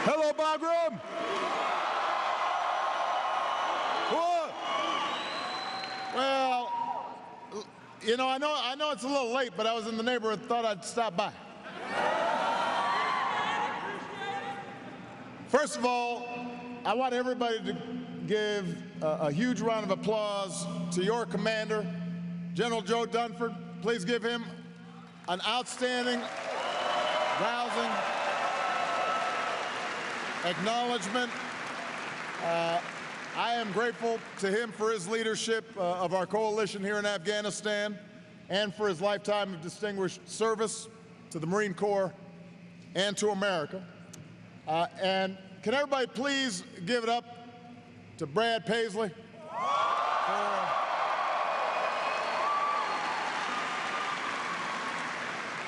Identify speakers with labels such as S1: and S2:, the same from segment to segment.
S1: Hello, Bagram. What? Well, you know, I know it's a little late, but I was in the neighborhood, thought I'd stop by. First of all, I want everybody to give a huge round of applause to your commander, General Joe Dunford. Please give him an outstanding, rousing acknowledgement. I am grateful to him for his leadership of our coalition here in Afghanistan and for his lifetime of distinguished service to the Marine Corps and to America. And can everybody please give it up to Brad Paisley?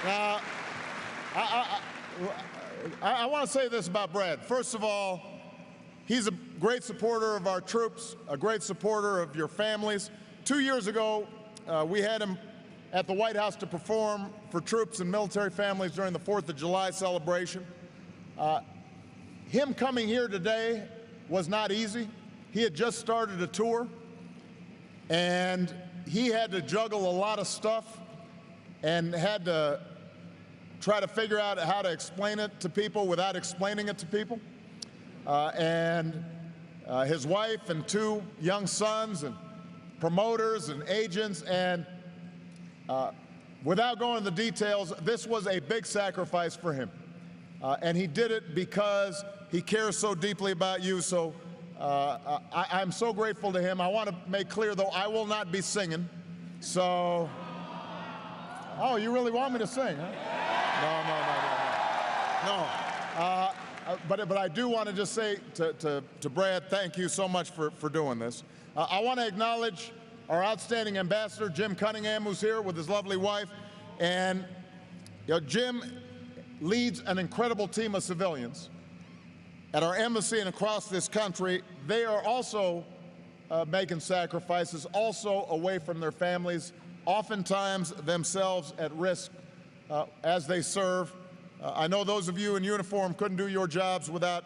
S1: Now, I want to say this about Brad. First of all, he's a great supporter of our troops, a great supporter of your families. 2 years ago, we had him at the White House to perform for troops and military families during the 4th of July celebration. Him coming here today was not easy. He had just started a tour, and he had to juggle a lot of stuff and had to try to figure out how to explain it to people without explaining it to people. His wife and 2 young sons and promoters and agents, and without going into the details, this was a big sacrifice for him. And he did it because he cares so deeply about you. So I'm so grateful to him. I want to make clear, though, I will not be singing. So, oh, you really want me to sing, huh? No. But I do want to just say to Brad, thank you so much for doing this. I want to acknowledge our outstanding ambassador, Jim Cunningham, who's here with his lovely wife. And Jim leads an incredible team of civilians at our embassy and across this country. They are also making sacrifices, also away from their families, oftentimes themselves at risk as they serve. I know those of you in uniform couldn't do your jobs without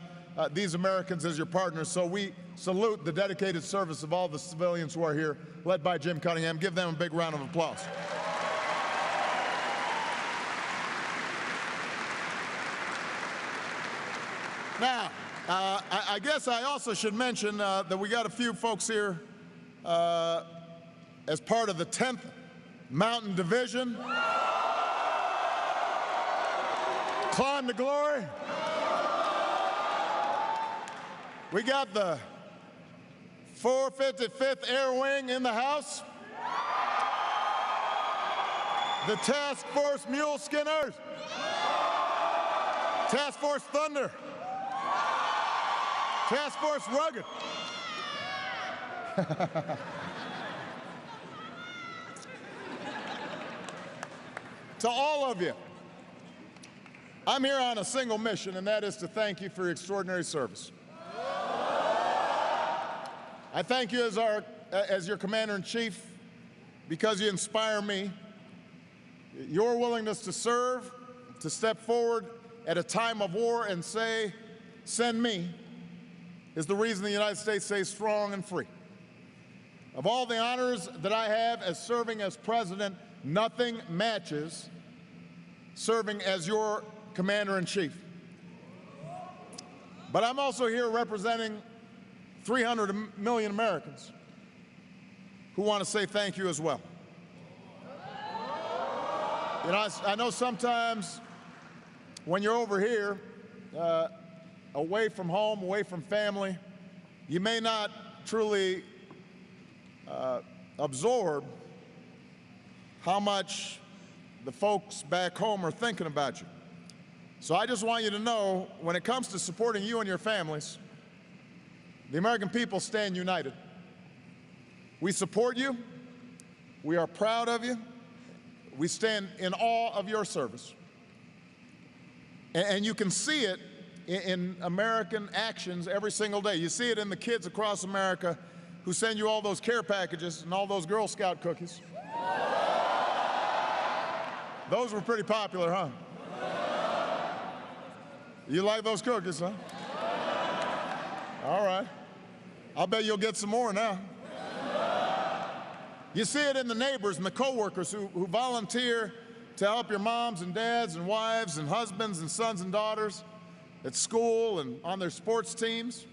S1: these Americans as your partners, so we salute the dedicated service of all the civilians who are here, led by Jim Cunningham. Give them a big round of applause. Now, I guess I also should mention that we got a few folks here as part of the 10th Mountain Division. Climb to glory. We got the 455th Air Wing in the house. The Task Force Mule Skinners. Task Force Thunder. Task Force Rugged. To all of you, I'm here on a single mission, and that is to thank you for your extraordinary service. I thank you as your commander-in-chief because you inspire me. Your willingness to serve, to step forward at a time of war and say, send me, is the reason the United States stays strong and free. Of all the honors that I have as serving as president, nothing matches serving as your commander-in-chief. But I'm also here representing 300 million Americans who want to say thank you as well. You know, I know sometimes when you're over here, away from home, away from family, you may not truly absorb how much the folks back home are thinking about you. So I just want you to know, when it comes to supporting you and your families, the American people stand united. We support you. We are proud of you. We stand in awe of your service. And you can see it in American actions every single day. You see it in the kids across America who send you all those care packages and all those Girl Scout cookies. Those were pretty popular, huh? You like those cookies, huh? All right. I'll bet you'll get some more now. You see it in the neighbors and the coworkers who volunteer to help your moms and dads and wives and husbands and sons and daughters at school and on their sports teams.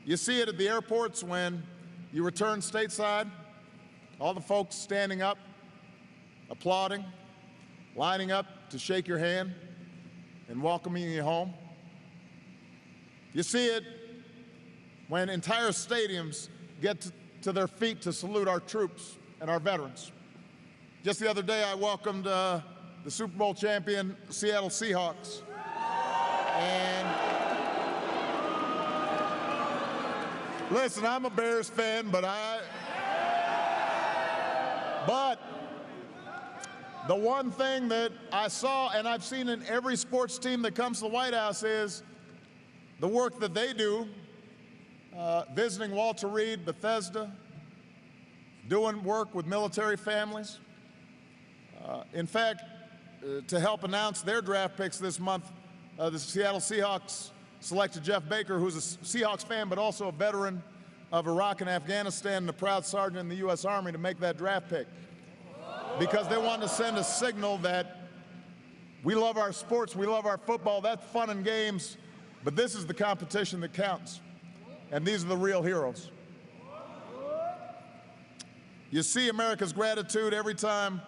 S1: You see it at the airports when you return stateside, all the folks standing up, applauding, lining up to shake your hand and welcoming you home. You see it when entire stadiums get to their feet to salute our troops and our veterans. Just the other day, I welcomed the Super Bowl champion Seattle Seahawks. And listen, I'm a Bears fan, but the one thing that I saw, and I've seen in every sports team that comes to the White House, is the work that they do, visiting Walter Reed, Bethesda, doing work with military families. In fact, to help announce their draft picks this month, the Seattle Seahawks selected Jeff Baker, who's a Seahawks fan, but also a veteran of Iraq and Afghanistan and a proud sergeant in the U.S. Army, to make that draft pick. Because they wanted to send a signal that we love our sports, we love our football, that's fun and games, but this is the competition that counts. And these are the real heroes. You see America's gratitude every time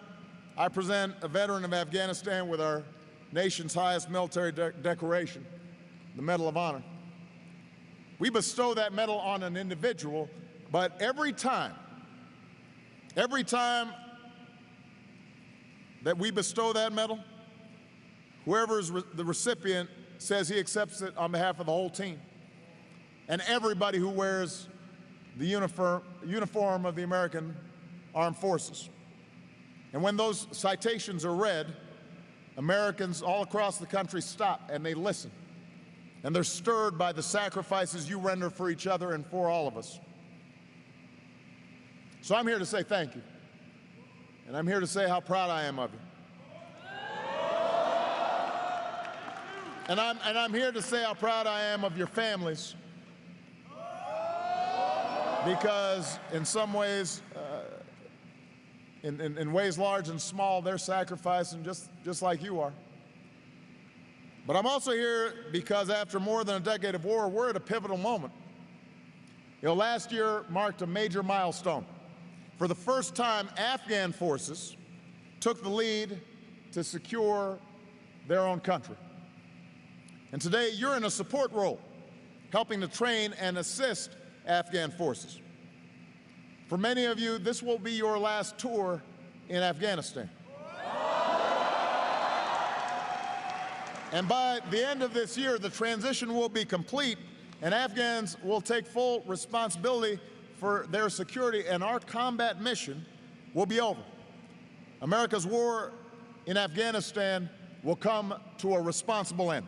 S1: I present a veteran of Afghanistan with our nation's highest military decoration, the Medal of Honor. We bestow that medal on an individual, but every time that we bestow that medal, whoever is the recipient says he accepts it on behalf of the whole team and everybody who wears the uniform of the American Armed Forces. And when those citations are read, Americans all across the country stop and they listen. And they're stirred by the sacrifices you render for each other and for all of us. So I'm here to say thank you. And I'm here to say how proud I am of you. And I'm here to say how proud I am of your families. Because in some ways, in ways large and small, they're sacrificing just like you are. But I'm also here because after more than a decade of war, we're at a pivotal moment. You know, last year marked a major milestone. For the first time, Afghan forces took the lead to secure their own country. And today, you're in a support role, helping to train and assist Afghan forces. For many of you, this will be your last tour in Afghanistan. And by the end of this year, the transition will be complete, and Afghans will take full responsibility for their security, and our combat mission will be over. America's war in Afghanistan will come to a responsible end.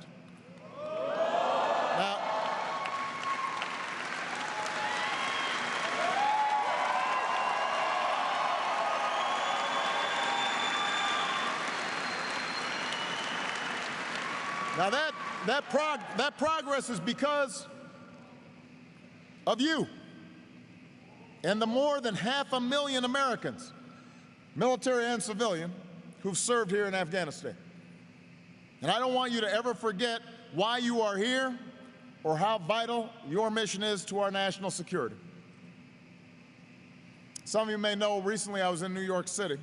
S1: Now that progress is because of you and the more than 500,000 Americans, military and civilian, who've served here in Afghanistan. And I don't want you to ever forget why you are here or how vital your mission is to our national security. Some of you may know, recently I was in New York City,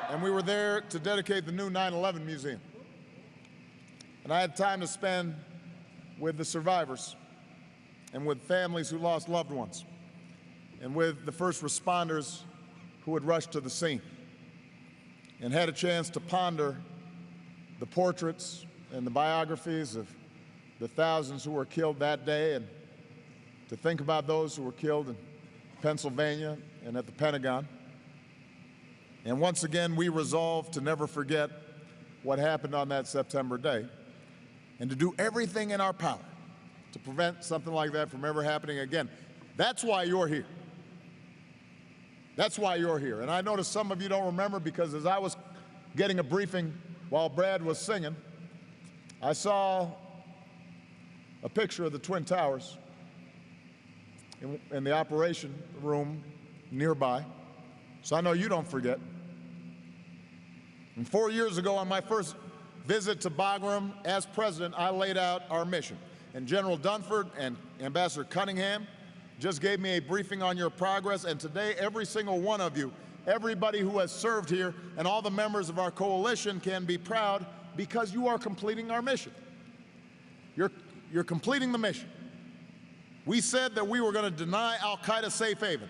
S1: and we were there to dedicate the new 9/11 museum. And I had time to spend with the survivors and with families who lost loved ones and with the first responders who had rushed to the scene, and had a chance to ponder the portraits and the biographies of the thousands who were killed that day, and to think about those who were killed in Pennsylvania and at the Pentagon. And once again, we resolved to never forget what happened on that September day, and to do everything in our power to prevent something like that from ever happening again. That's why you're here. That's why you're here. And I noticed some of you don't remember, because as I was getting a briefing while Brad was singing, I saw a picture of the Twin Towers in the operation room nearby, so I know you don't forget. And 4 years ago, on my first visit to Bagram as president, I laid out our mission. And General Dunford and Ambassador Cunningham just gave me a briefing on your progress, and today every single one of you, everybody who has served here, and all the members of our coalition can be proud because you are completing our mission. You're completing the mission. We said that we were going to deny al-Qaeda safe haven,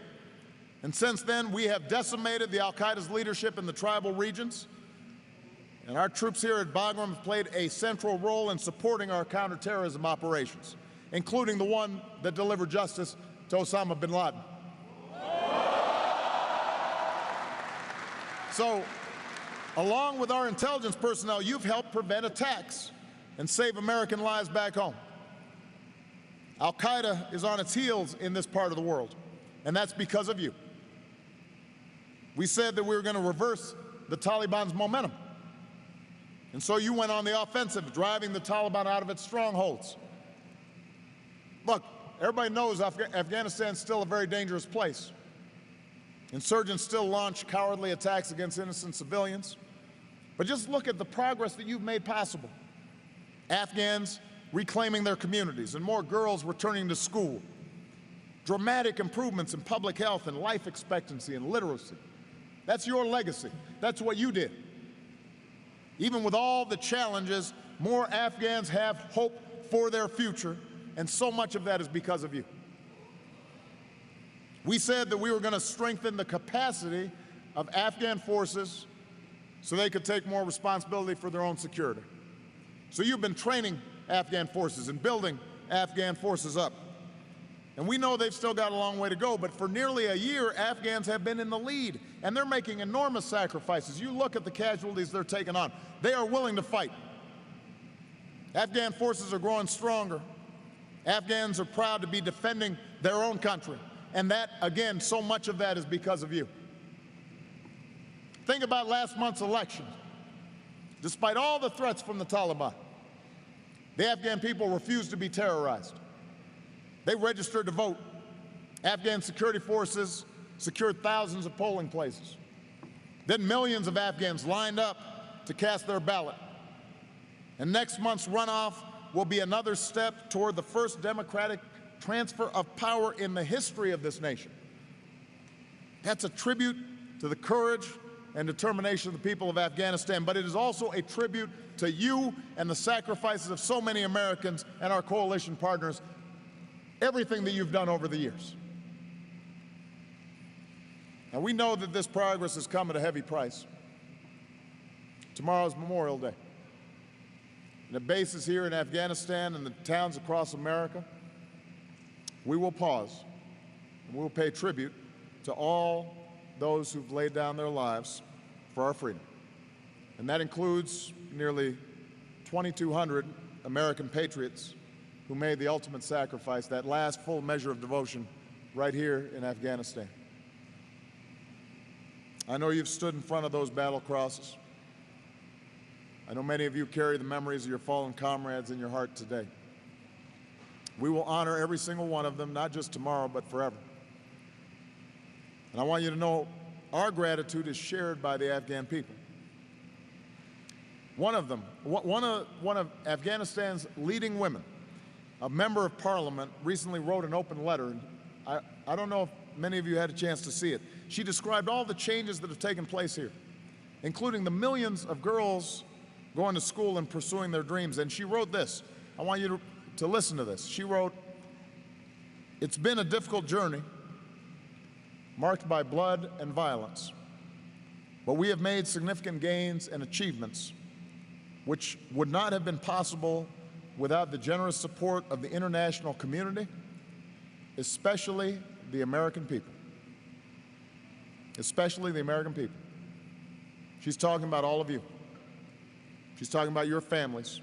S1: and since then we have decimated the al-Qaeda's leadership in the tribal regions, and our troops here at Bagram have played a central role in supporting our counterterrorism operations, including the one that delivered justice to Osama bin Laden. So, along with our intelligence personnel, you've helped prevent attacks and save American lives back home. Al-Qaeda is on its heels in this part of the world, and that's because of you. We said that we were going to reverse the Taliban's momentum, and so you went on the offensive, driving the Taliban out of its strongholds. Look, everybody knows Afghanistan is still a very dangerous place. Insurgents still launch cowardly attacks against innocent civilians. But just look at the progress that you've made possible. Afghans reclaiming their communities and more girls returning to school. Dramatic improvements in public health and life expectancy and literacy. That's your legacy. That's what you did. Even with all the challenges, more Afghans have hope for their future, and so much of that is because of you. We said that we were going to strengthen the capacity of Afghan forces so they could take more responsibility for their own security. So you've been training Afghan forces and building Afghan forces up. And we know they've still got a long way to go, but for nearly a year, Afghans have been in the lead, and they're making enormous sacrifices. You look at the casualties they're taking on. They are willing to fight. Afghan forces are growing stronger. Afghans are proud to be defending their own country. And that, again, so much of that is because of you. Think about last month's election. Despite all the threats from the Taliban, the Afghan people refused to be terrorized. They registered to vote. Afghan security forces secured thousands of polling places. Then millions of Afghans lined up to cast their ballot. And next month's runoff will be another step toward the first democratic transfer of power in the history of this nation. That's a tribute to the courage and determination of the people of Afghanistan, but it is also a tribute to you and the sacrifices of so many Americans and our coalition partners, everything that you've done over the years. Now, we know that this progress has come at a heavy price. Tomorrow's Memorial Day. And the bases here in Afghanistan and the towns across America, we will pause and we will pay tribute to all those who've laid down their lives for our freedom. And that includes nearly 2,200 American patriots who made the ultimate sacrifice, that last full measure of devotion right here in Afghanistan. I know you've stood in front of those battle crosses. I know many of you carry the memories of your fallen comrades in your heart today. We will honor every single one of them, not just tomorrow, but forever. And I want you to know our gratitude is shared by the Afghan people. One of Afghanistan's leading women, a member of parliament, recently wrote an open letter. And I don't know if many of you had a chance to see it. She described all the changes that have taken place here, including the millions of girls going to school and pursuing their dreams. And she wrote this. I want you to listen to this. She wrote, "It's been a difficult journey, marked by blood and violence, but we have made significant gains and achievements which would not have been possible without the generous support of the international community, especially the American people." Especially the American people. She's talking about all of you. She's talking about your families.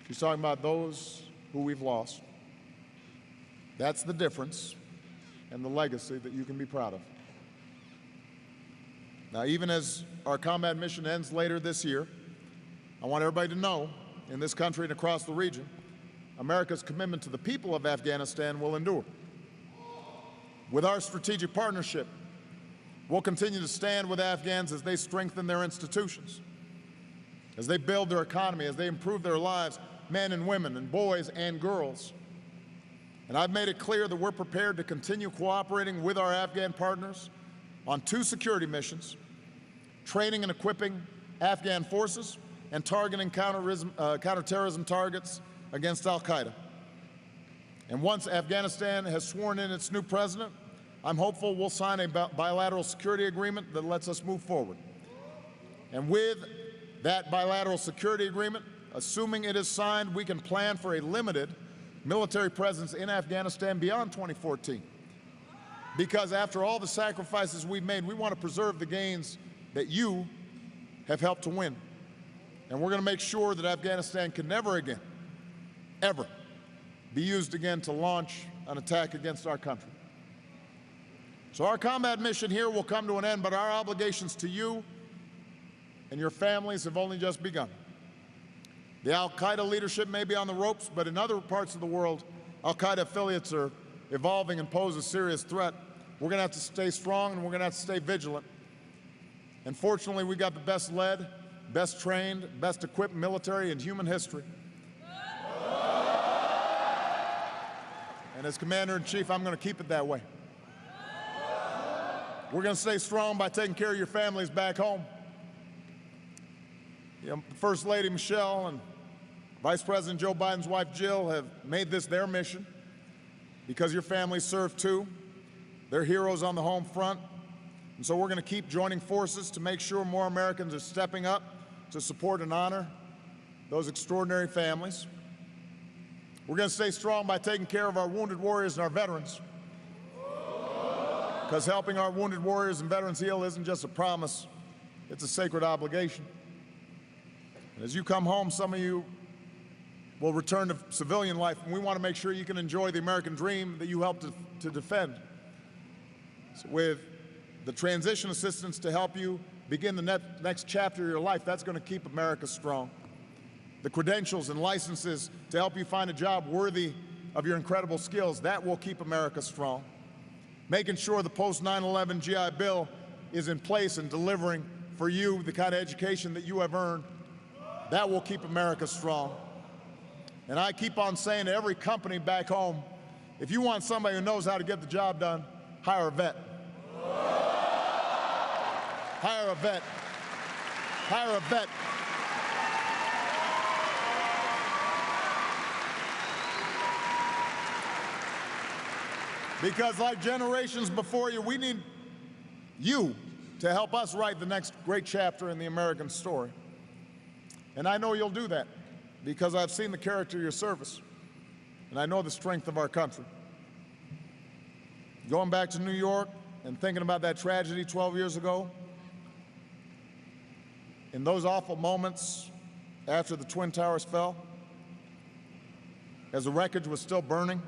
S1: She's talking about those who we've lost. That's the difference and the legacy that you can be proud of. Now, even as our combat mission ends later this year, I want everybody to know in this country and across the region, America's commitment to the people of Afghanistan will endure. With our strategic partnership, we'll continue to stand with Afghans as they strengthen their institutions, as they build their economy, as they improve their lives, men and women and boys and girls. And I've made it clear that we're prepared to continue cooperating with our Afghan partners on 2 security missions, training and equipping Afghan forces and targeting counterterrorism targets against al-Qaeda. And once Afghanistan has sworn in its new president, I'm hopeful we'll sign a bilateral security agreement that lets us move forward. And with that bilateral security agreement, assuming it is signed, we can plan for a limited military presence in Afghanistan beyond 2014. Because after all the sacrifices we've made, we want to preserve the gains that you have helped to win. And we're going to make sure that Afghanistan can never again, ever, be used again to launch an attack against our country. So our combat mission here will come to an end, but our obligations to you and your families have only just begun. The al-Qaeda leadership may be on the ropes, but in other parts of the world, al-Qaeda affiliates are evolving and pose a serious threat. We're going to have to stay strong, and we're going to have to stay vigilant. And fortunately, we got the best led, best trained, best equipped military in human history. And as Commander-in-Chief, I'm going to keep it that way. We're going to stay strong by taking care of your families back home. You know, First Lady Michelle and Vice President Joe Biden's wife Jill have made this their mission because your families serve too. They're heroes on the home front. And so we're going to keep joining forces to make sure more Americans are stepping up to support and honor those extraordinary families. We're going to stay strong by taking care of our wounded warriors and our veterans. Because helping our wounded warriors and veterans heal isn't just a promise, it's a sacred obligation. And as you come home, some of you will return to civilian life, and we want to make sure you can enjoy the American dream that you helped to defend. So with the transition assistance to help you begin the next chapter of your life, that's going to keep America strong. The credentials and licenses to help you find a job worthy of your incredible skills, that will keep America strong. Making sure the post-9/11 GI Bill is in place and delivering for you the kind of education that you have earned, that will keep America strong. And I keep on saying to every company back home, if you want somebody who knows how to get the job done, hire a vet. Hire a vet. Hire a vet. Because like generations before you, we need you to help us write the next great chapter in the American story. And I know you'll do that because I've seen the character of your service, and I know the strength of our country. Going back to New York and thinking about that tragedy 12 years ago, in those awful moments after the Twin Towers fell, as the wreckage was still burning,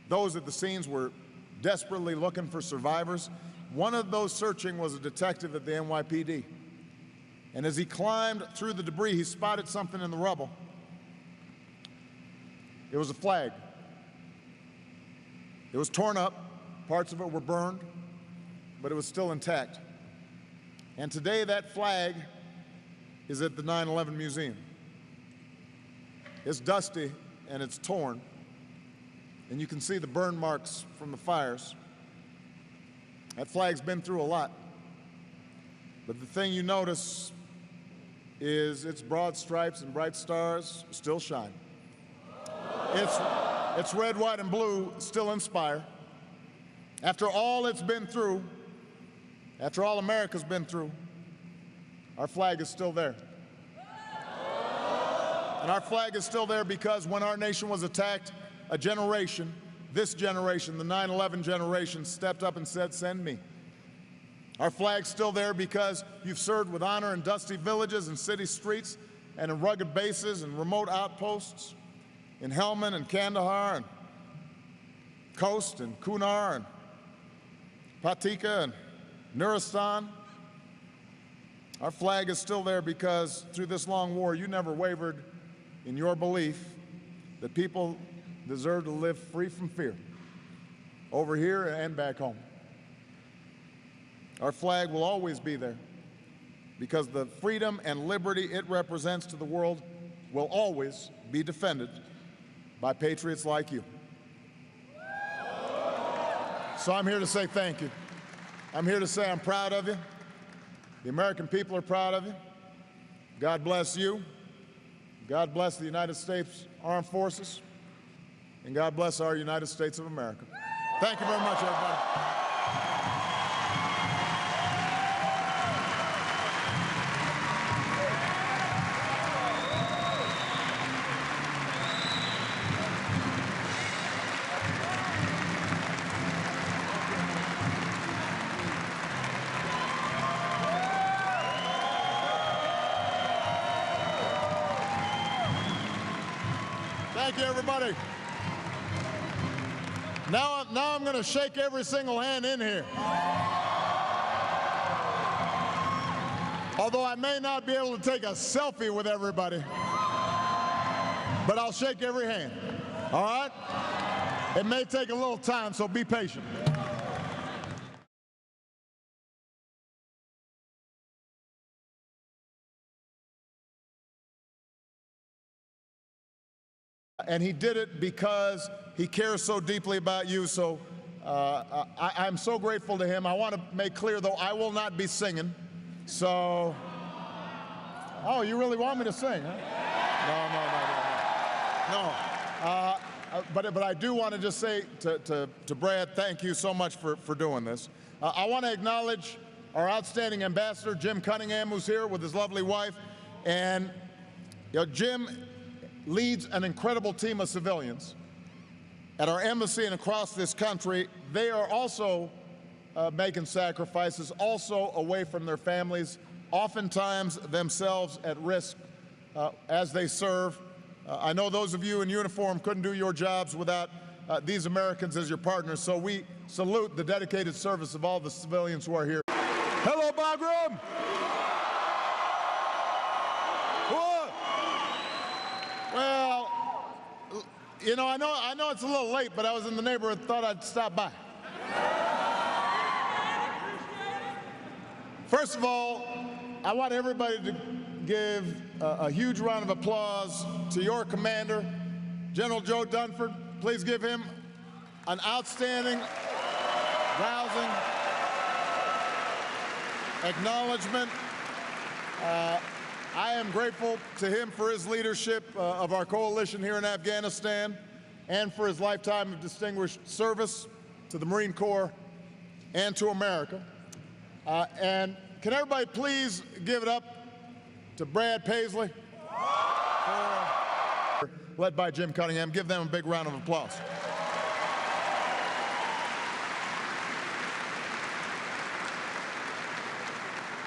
S1: those at the scenes were desperately looking for survivors. One of those searching was a detective at the NYPD. And as he climbed through the debris, he spotted something in the rubble. It was a flag. It was torn up, parts of it were burned, but it was still intact. And today that flag is at the 9/11 Museum. It's dusty and it's torn, and you can see the burn marks from the fires. That flag's been through a lot. But the thing you notice is its broad stripes and bright stars still shine. Its red, white, and blue still inspire. After all it's been through, after all America's been through, our flag is still there. And our flag is still there because when our nation was attacked, a generation, this generation, the 9/11 generation, stepped up and said, "Send me." Our flag's still there because you've served with honor in dusty villages and city streets and in rugged bases and remote outposts, in Helmand and Kandahar and Khost and Kunar and Patika and Nuristan. Our flag is still there because through this long war, you never wavered in your belief that people deserve to live free from fear, over here and back home. Our flag will always be there because the freedom and liberty it represents to the world will always be defended by patriots like you. So I'm here to say thank you. I'm here to say I'm proud of you. The American people are proud of you. God bless you. God bless the United States Armed Forces. And God bless our United States of America. Thank you very much, everybody. Thank you, everybody. Now I'm going to shake every single hand in here. Although I may not be able to take a selfie with everybody, but I'll shake every hand. All right? It may take a little time, so be patient. And he did it because he cares so deeply about you. So I'm so grateful to him. I want to make clear, though, I will not be singing. So, oh, you really want me to sing, huh? No. But I do want to just say to Brad, thank you so much for doing this. I want to acknowledge our outstanding ambassador, Jim Cunningham, who's here with his lovely wife. And Jim leads an incredible team of civilians at our embassy and across this country. They are also making sacrifices, also away from their families, oftentimes themselves at risk as they serve. I know those of you in uniform couldn't do your jobs without these Americans as your partners, so we salute the dedicated service of all the civilians who are here. Hello, Bagram! Well, you know, I know it's a little late, but I was in the neighborhood, thought I'd stop by. First of all, I want everybody to give a huge round of applause to your commander, General Joe Dunford. Please give him an outstanding, rousing acknowledgement. I am grateful to him for his leadership of our coalition here in Afghanistan and for his lifetime of distinguished service to the Marine Corps and to America. And can everybody please give it up to Brad Paisley, led by Jim Cunningham. Give them a big round of applause.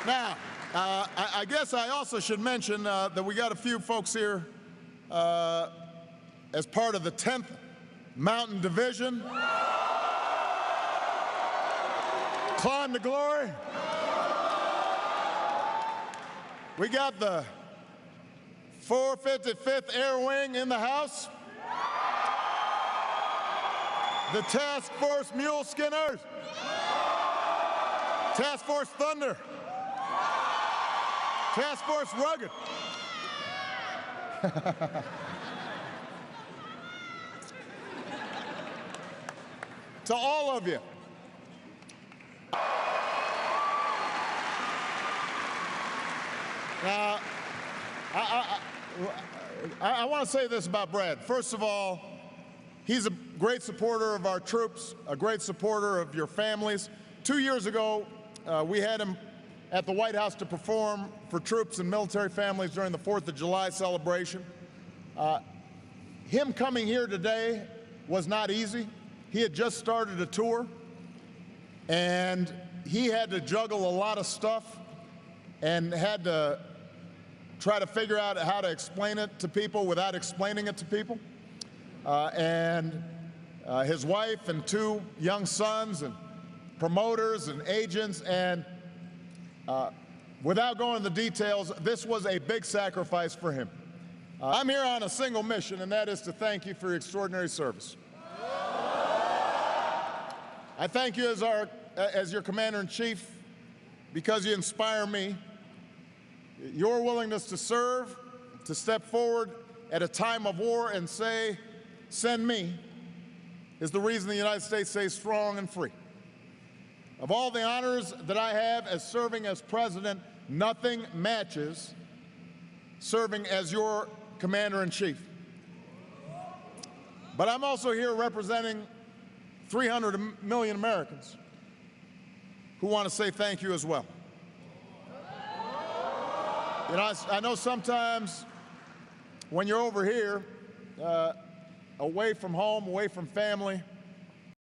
S1: Now, I guess I also should mention that we got a few folks here as part of the 10th Mountain Division. Climb to glory. We got the 455th Air Wing in the house. The Task Force Mule Skinners. Task Force Thunder. Task Force Rugged. To all of you, now, I want to say this about Brad. First of all, he's a great supporter of our troops, a great supporter of your families. 2 years ago, we had him at the White House to perform for troops and military families during the 4th of July celebration. Him coming here today was not easy. He had just started a tour, and he had to juggle a lot of stuff and had to try to figure out how to explain it to people without explaining it to people. His wife and 2 young sons and promoters and agents, and without going into the details, this was a big sacrifice for him. I'm here on a single mission, and that is to thank you for your extraordinary service. I thank you as your Commander-in-Chief because you inspire me. Your willingness to serve, to step forward at a time of war and say, "Send me," is the reason the United States stays strong and free. Of all the honors that I have as serving as President, nothing matches serving as your Commander-in-Chief. But I'm also here representing 300 million Americans who want to say thank you as well. You know, I know sometimes when you're over here, away from home, away from family,